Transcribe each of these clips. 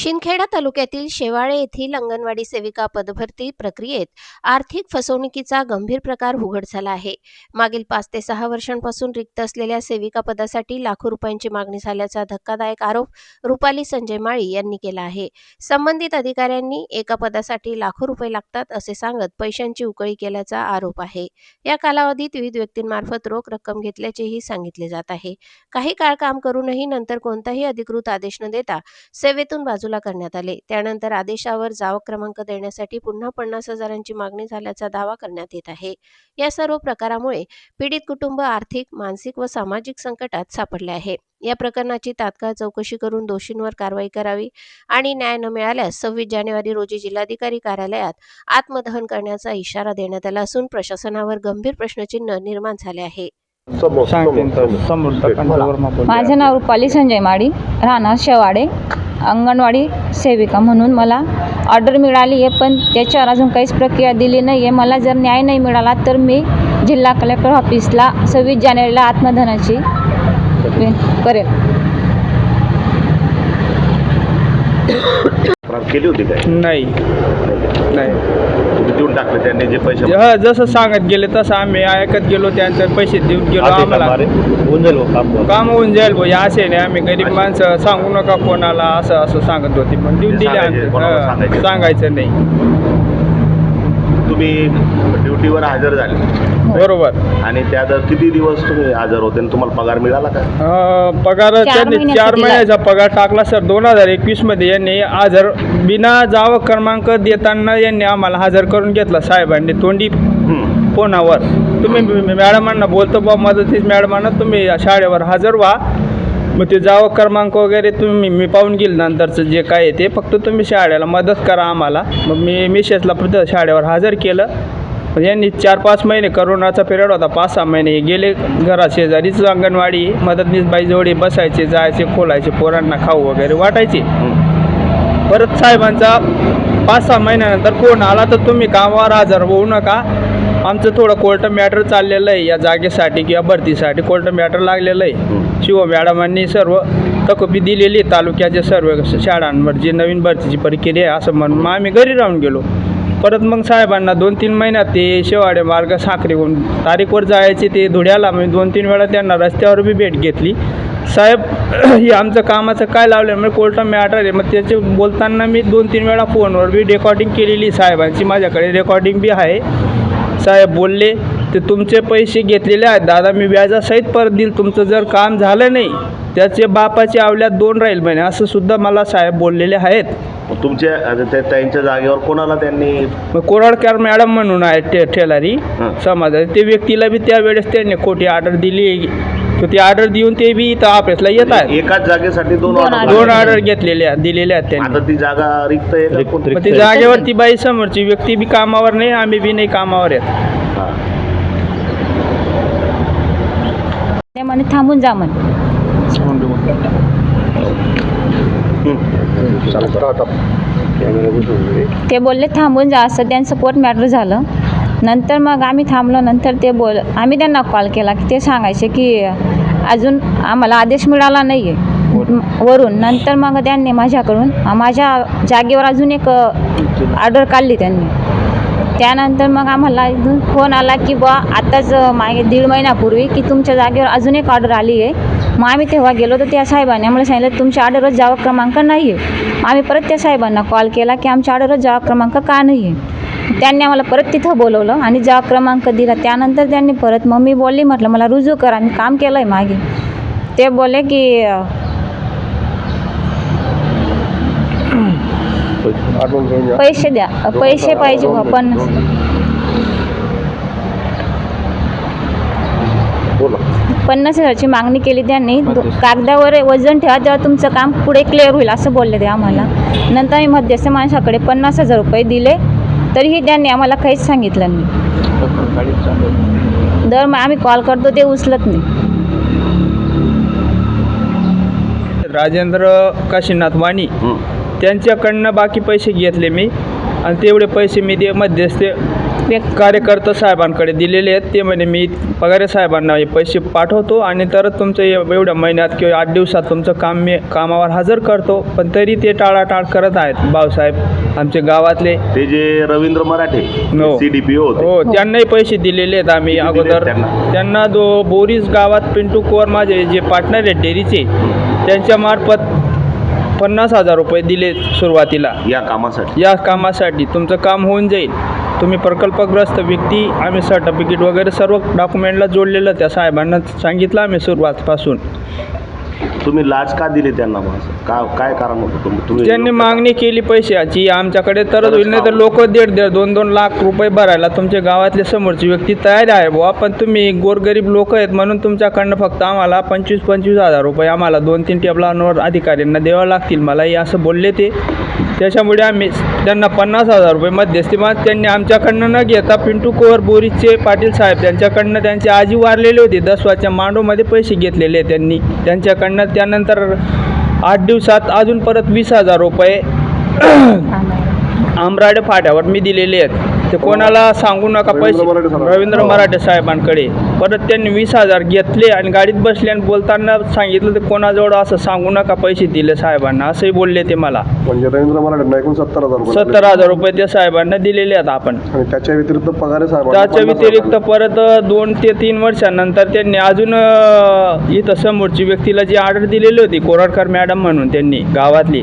शिंदखेडा तालुक्यातील शेवाळे येथील अंगणवाडी सेविका पदभरती प्रक्रियेत आर्थिक फसवणुकीचा गंभीर प्रकार उघड झाला आहे. मागील 5 ते 6 वर्षांपासून रिक्त असलेल्या सेविका पदासाठी लाखो रुपयांची मागणी झाल्याचा धक्कादायक आरोप रुपाली संजय माळी यांनी केला आहे. संबंधित अधिकाऱ्यांनी एका पदासाठी लाखो रुपये लागतात असे सांगत पैशांची उकळी केल्याचा आरोप आहे. या कालावधीत विविध व्यक्तींमार्फत रोख रक्कम घेतल्याचेही सांगितले जात आहे. काही काळ काम करूनही नंतर कोणताही अधिकृत आदेश न देता सेवेतून बाजूला करण्यात आले. त्यानंतर आदेशावर जावक क्रमांक देण्यासाठी पुन्हा 50,000ची मागणी झाल्याचा दावा करण्यात येत आहे. या सर्व प्रकारामुळे पीडित कुटुंब आर्थिक, मानसिक व सामाजिक संकटात सापडले आहे. या प्रकरणाची तात्काळ चौकशी करून दोषींवर कारवाई करावी आणि न्याय न मिळाल्यास 26 जानेवारी रोजी जिल्हाधिकारी कार्यालयात आत्मदहन करण्याचा इशारा देण्यात आला असून प्रशासनावर गंभीर प्रश्नचिन्ह निर्माण झाले आहे. माझे नाव रुपाली संजय माळी, राहणार शेवाळे. अंगणवाडी सेविका म्हणून मला ऑर्डर मिळाली आहे, पण त्याच्यावर अजून काहीच प्रक्रिया दिली नाही आहे. मला जर न्याय नाही मिळाला तर मी जिल्हा कलेक्टर ऑफिसला 26 जानेवारीला आत्मदहनाची करेल. केली होती काय? नाही तुम्ही देऊन टाकले त्यांनी जे पैसे? जसं सांगत गेले तसं आम्ही ऐकत गेलो, त्यांचे पैसे देऊन गेलो. आम्हाला काम होऊन जाईल भाऊ, असे नाही. आम्ही गरीब माणसं, सांगू नका कोणाला, असं सांगत होते, पण देऊन दिले. आम्ही सांगायचं नाही. तुम्ही ड्युटीवर हजर झाले बरोबर. आणि त्यात किती दिवस तुम्ही हजर होते आणि तुम्हाला पगार मिळाला का? पगार त्यांनी 4 महिन्याचा पगार टाकला सर. 2021 मध्ये यांनी हजर बिना जावक क्रमांक देताना यांनी आम्हाला हजर करून घेतला साहेबांनी तोंडी फोनावर. तुम्ही मॅडमांना बोलतो बा, मदतीस मॅडमांना तुम्ही शाळेवर हजर व्हा, मग ते जावक क्रमांक वगैरे मी पाहून घेईल नंतरचं जे काय आहे ते, फक्त तुम्ही शाळेला मदत करा आम्हाला. मग मी मिसेसला फक्त शाळेवर हजर केलं. यांनी 4-5 महिने करोनाचा पिरियड होता, 5-6 महिने गेले. घरा शेजारीच अंगणवाडी, मदतनीस बाईजवळी बसायचे, जायचे, खोलायचे, पोरांना खाऊ वगैरे वाटायचे. परत साहेबांचा 5-6 महिन्यानंतर फोन आला तर तुम्ही कामावर हजर होऊ नका, आमचं थोडं कोर्ट मॅटर चाललेलं आहे या जागेसाठी किंवा भरतीसाठी कोर्ट मॅटर लागलेलं आहे. शिव मॅडमांनी सर्व तकबी दिलेली आहे तालुक्याच्या सर्व शाळांवर जी नवीन भरतीची प्रक्रिया आहे असं म्हणून मग आम्ही घरी राहून गेलो. परत मग साहेबांना 2-3 महिन्यात ते शेवाळे मार्ग साखरेहून तारीखवर जायचे ते धुळ्याला. मी 2-3 वेळा त्यांना रस्त्यावर बी भेट घेतली. साहेब ही आमचं कामाचं काय लावलं म्हणजे कोर्ट मॅटर आहे. मग त्याचे बोलताना मी 2-3 वेळा फोनवर बी रेकॉर्डिंग केलेली साहेबांची, माझ्याकडे रेकॉर्डिंग बी आहे. साहेब बोलले ते तुमचे पैसे घेतलेले आहेत दादा, मी व्याजासहित परत देईल, तुमचं जर काम झालं नाही त्याचे बापाची आवल्यात 2 राहील म्हणे, असं सुद्धा मला साहेब बोललेले आहेत. तुमच्या त्यांच्या जागेवर कोणाला त्यांनी? कोराडकर मॅडम म्हणून आहे ठेलारी समाजात, ते व्यक्तीला बी त्यावेळेस त्यांनी खोटी ऑर्डर दिली. तर ती ऑर्डर देऊन ते बी इथं ऑफिसला येत आहेत. एकाच जागेसाठी 2 ऑर्डर घेतलेल्या दिलेल्या आहेत त्यांनी. आता ती जागा रिक्त आहे. ती जागेवर ती बाई समोरची व्यक्ती बी कामावर नाही, आम्ही बी नाही कामावर आहेत. म्हणे थांबून जा म्हणे. ते बोलले थांबून जा, असं त्यांचं कोर्ट मॅटर झालं. नंतर मग आम्ही थांबलो. नंतर ते आम्ही त्यांना कॉल केला की ते सांगायचे की अजून आम्हाला आदेश मिळाला नाही आहे वरून. नंतर मग त्यांनी माझ्याकडून माझ्या जागेवर अजून एक ऑर्डर काढली त्यांनी. त्यानंतर मग आम्हाला इथून फोन आला की बा आत्ताच मागे 1.5 महिन्यापूर्वी की तुमच्या जागेवर अजून एक ऑर्डर आली आहे. मग आम्ही तेव्हा गेलो तर त्या साहेबांनी आम्हाला सांगितलं तुमच्या ऑर्डरवर जावक क्रमांक नाही आहे. आम्ही परत त्या साहेबांना कॉल केला की आमच्या ऑर्डरवर जावक क्रमांक का नाही आहे. त्यांनी आम्हाला परत तिथं बोलवलं आणि जावक क्रमांक दिला. त्यानंतर त्यांनी परत मग मी बोलली, म्हटलं मला रुजू करा, मी काम केलं आहे मागे. ते बोलले की पैसे द्या, पैसे पाहिजे. पण 50,000ची मागणी केली त्यांनी. कागदावर वजन ठेवा तेव्हा तुमचं काम पुढे क्लिअर होईल असं बोलले ते आम्हाला. नंतर आम्ही मध्यस्थ माणसाकडे 50,000 रुपये दिले, तरीही त्यांनी आम्हाला काहीच सांगितलं नाही. दर मग आम्ही कॉल करतो ते उचलत नाही. राजेंद्र काशीनाथ वाणी त्यांच्याकडनं बाकी पैसे घेतले मी, आणि तेवढे पैसे मी मध्यस्थ कार्यकर्ता साहेबांकडे दिलेले आहेत. ते म्हणे मी पगारे साहेबांना हे पैसे पाठवतो आणि तरच तुमचं एवढ्या महिन्यात किंवा 8 दिवसात तुमचं काम मी कामावर हजर करतो. पण तरी ते टाळाटाळ करत आहेत भाऊसाहेब आमचे गावातले. ते जे रवींद्र मराठे हो. CDPO होते, हो, त्यांनाही पैसे दिलेले आहेत आम्ही किती अगोदर. दिलेत त्यांना बोरीस गावात पिंटू कुवर माझे जे पार्टनर आहेत डेअरीचे, त्यांच्यामार्फत 50,000 रुपये दिले सुरुवातीला. या कामासाठी कामासाठी तुमचं काम होऊन जाईल, तुम्ही प्रकल्पग्रस्त व्यक्ती. आम्ही सर्टिफिकेट वगैरे सर्व डॉक्युमेंटला जोडलेलं त्या साहेबांना सांगितलं आम्ही सुरुवातपासून. तुम्ही लाच का दिली त्यांना? मग असं काय कारण होतं? तुम्ही त्यांनी मागणी केली पैशाची आमच्याकडे, तरच होईल. नाही तर लोक 1.5-2 लाख रुपये भरायला तुमच्या गावातले समोरची व्यक्ती तयार आहे बुवा. पण तुम्ही गोरगरीब लोक आहेत म्हणून तुमच्याकडनं फक्त आम्हाला 25,000 रुपये आम्हाला 2-3 टेबलांवर अधिकाऱ्यांना द्यावं लागतील मला, हे असं बोलले ते. त्याच्यामुळे आम्ही त्यांना 50,000 रुपये मध्यस्थी त्यांनी आमच्याकडनं न घेता पिंटू कुवर बोरीचे पाटील साहेब त्यांच्याकडनं, त्यांची आजी वारलेली होती दसवाच्या मांडोमध्ये पैसे घेतलेले त्यांनी त्यांच्याकडनं. त्यानंतर 8 दिवसात अजून परत 20,000 रुपये आमराडे फाट्यावर मी दिलेले आहेत. ते कोणाला सांगू नका पैसे, रवींद्र मराठे साहेबांकडे. परत त्यांनी 20,000 घेतले आणि गाडीत बसले आणि बोलताना सांगितलं ते कोणाजवळ असं सांगू नका पैसे दिले साहेबांना, असंही बोलले ते मला. म्हणजे रवींद्र मराठे एकूण 70,000 रुपये त्या साहेबांना दिलेले आहेत आपण. आणि त्याच्या व्यतिरिक्त पगार त्याच्या व्यतिरिक्त परत 2 ते 3 वर्षानंतर त्यांनी अजून इथं समोरची व्यक्तीला जी ऑर्डर दिलेली होती कोराडकर मॅडम म्हणून, त्यांनी गावातली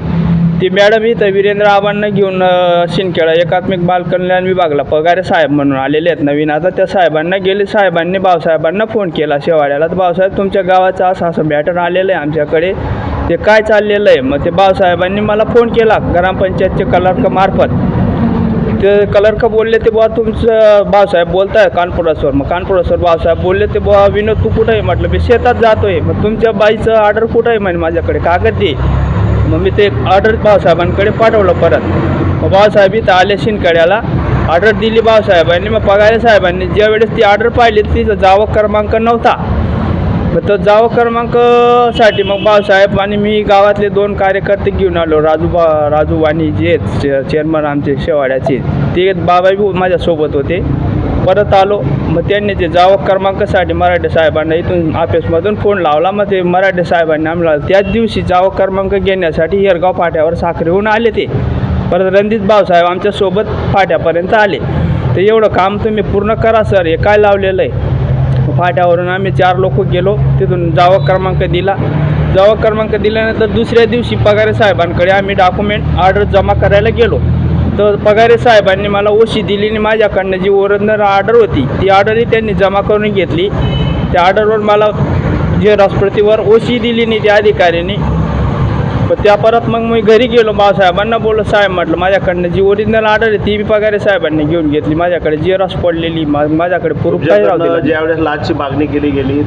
ती मॅडम इथं वीरेंद्र आबांना घेऊन शिंदखेडा एकात्मिक बालकल्याण विभागला पगारे साहेब म्हणून आलेले आहेत नवीन. आता त्या साहेबांना गेले, साहेबांनी भाऊसाहेबांना फोन केला शेवाड्याला, तर भाऊसाहेब तुमच्या गावाचं असं मॅटर आलेलं आहे आमच्याकडे, ते काय चाललेलं आहे. मग ते भाऊसाहेबांनी मला फोन केला ग्रामपंचायतचे क्लर्कमार्फत. ते क्लर्क बोलले ते बुवा तुमचं भाऊसाहेब बोलत आहे कानपुरासवर. मग कानपुरासवर भाऊसाहेब बोलले ते बुवा विनोद तू कुठं आहे? म्हटलं मी शेतात जातो आहे. मग तुमच्या बाईचं ऑर्डर कुठं आहे? म्हणे माझ्याकडे कागद दे. मग मी ते ऑर्डर भाऊसाहेबांकडे पाठवलं परत. मग भाऊसाहेब इथं आले शिंदखेड्याला, ऑर्डर दिली भाऊसाहेबांनी. मग पगारे साहेबांनी ज्या वेळेस ती ऑर्डर पाहिली तिचा जावं क्रमांक नव्हता. मग तो जावं क्रमांकसाठी मग भाऊसाहेब आणि मी गावातले 2 कार्यकर्ते घेऊन आलो. राजू वाणी जे चेअरमन आमचे शेवाड्याचे, ते बाबा बी माझ्यासोबत होते. परत आलो, मग त्यांनी ते जावं क्रमांकासाठी मराठे साहेबांना इथून ऑफिसमधून फोन लावला. मग ते मराठे साहेबांनी आम्हाला त्याच दिवशी जावं क्रमांक घेण्यासाठी येरगाव फाट्यावर साखरेहून आले ते. परत रणजित भाऊसाहेब आमच्यासोबत फाट्यापर्यंत आले. तर एवढं काम तुम्ही पूर्ण करा सर, हे काय लावलेलं आहे. फाट्यावरून आम्ही 4 लोक गेलो, तिथून जावं क्रमांक दिला. जावं क्रमांक दिल्यानंतर दुसऱ्या दिवशी पगारे साहेबांकडे आम्ही डॉक्युमेंट ऑर्डर जमा करायला गेलो. तर पगारे साहेबांनी मला ओशी दिली आणि माझ्याकडनं जी ओरिजिनल ऑर्डर होती ती ऑर्डरही त्यांनी जमा करून घेतली. त्या ऑर्डरवर मला जे रसप्रतीवर ओशी दिली नाही त्या अधिकाऱ्यांनी. पण त्या परत मग मी घरी गेलो, भाऊसाहेबांना बोललो साहेब म्हटलं माझ्याकडनं जी ओरिजिनल ऑर्डर आहे ती बी पगारे साहेबांनी घेऊन घेतली. माझ्याकडे जी रस पडलेली माझ्याकडे प्रूफ काय राहू दिलं. ज्यावेळेस लाचची मागणी केली गेली